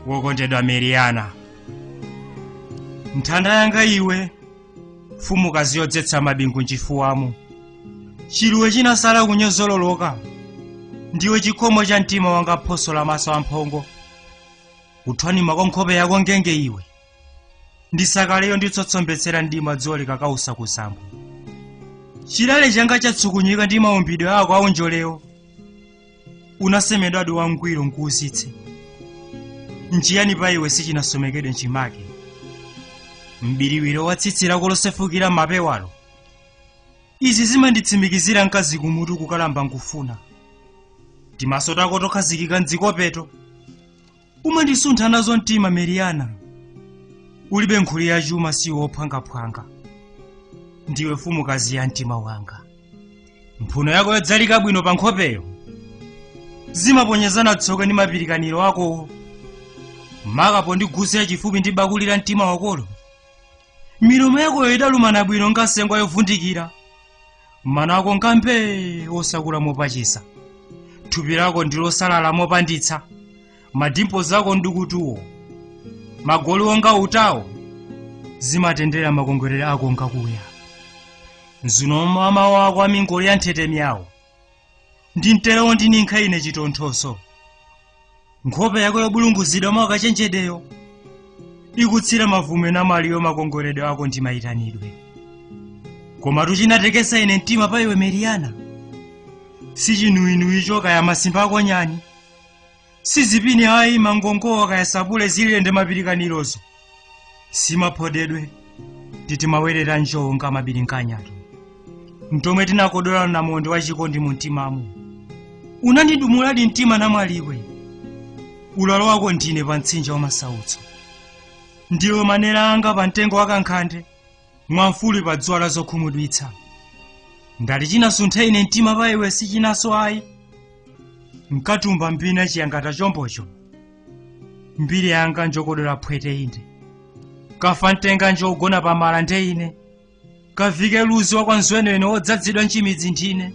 Wokondedwa Meriana, nthanda yanga iwe, mfumukazi yodzetsa mabingu nchifuwamo. Chiluwe chinasala kunyozololoka, ndiwe chikhomo cha mtima wanga phoso la maso amphongo. Kuthwanima kwa nkhope yako ngenge iwe, ndisakaleyo nditsotsombetsera ndima dzoli kakausa kusambo. Chilale changa chatsukunyika ndi maumbidwe ako aunjolewo, unasemedwadi wangwiro nkuusitse. Nchiyani pa iwe sichinasomekedwe nchimake, mbiriwiro watsitsira kolosefukira mapewalo. Izi zimanditsimikizira mkazi kumutu kukalamba nkufuna. Timaso tako tokhazikika mdzikopeto, umandisuntha nazo mtima Meriana. Ulibe nkhuli ya chuma si wophwangaphwanga, ndiwe mfumukazi ya mtima wanga. Mphuno yako yodzalika bwino pa nkhopeyo, zimaponyezana tsoka ndi mapirikaniro akowo. Makapo ndi gusi yachifupi ndi bakuli la mtima wakolo. Milomo yakoyo idalumana bwino ngasengwa yovundikira, mana ako nkampe osakula mopachisa. Thupi lako ndilosalala mopanditsa, madimpo zako ndikutuwo, magoli onga utawo, zimatendera makongwerera ako nkakuya. Nzuno mama wako amingoli ya nthete yawo, ndi mterewo ndi ninkha ine chitonthoso. Nkhope yako yobulunguzidwa mwakachenjedeyo, ikutsira mavume na maliyo makongweredwe ako ndi mayitanidwe. Koma tuchinatekesa ine mtima pa iwe Meriana, si chinuinuyi choka ya masimba ako nyani, si zipini hayi mangongowa kaya sabule zilende mapirikanirozo, si maphodedwe titi mawerera njowo nga mabirinkanyatu. Mtomwe tinakodola na monde wa chikondi mu mtimamu, unandidumuladi mtima na mwaliwe. Ulalo wako ndine pa mtsinja wa masautso, ndiwe manera anga pa mtengo wakankhande, mwamfuli pa dzuwa la zokhumudwitsa. Ngati chinasuntha ine mtima pa iwe sichinaso ayi, mkatumba mbina chiyangata chombocho. Mbiri yanga njokodola phwete inde, kafa mtenga njogona pamala nde ine, kavike luzi wa kwa nzwenwene wodzadzidwa nchimidzi ndine.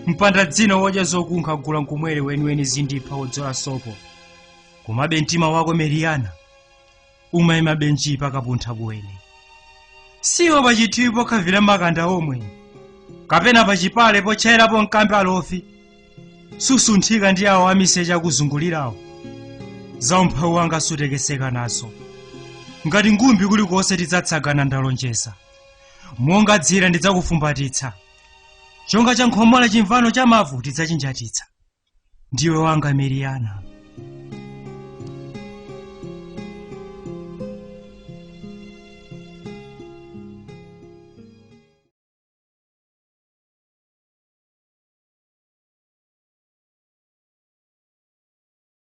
Mpanda dzino wodya zokunkha gula nkumwere weniweni zindipha wodzola sopo. Komabe mtima wako Meriana, umayima benchi pakapuntha bwene. Siwo pachithiwi pokhavira makanda omwe, kapena pachipale pochairapo mkambe alofi, susunthika ndi awo amiseche akuzungulirawo. Za umphawi wanga sutekeseka naso, ngati ngumbi kulikonse tidzatsagana ndalonjeza. Monga dzira ndidzakufumbatitsa, chonga cha nkhomola chimvano cha mavu tidzachinjatitsa. Ndiwe wanga Meriana.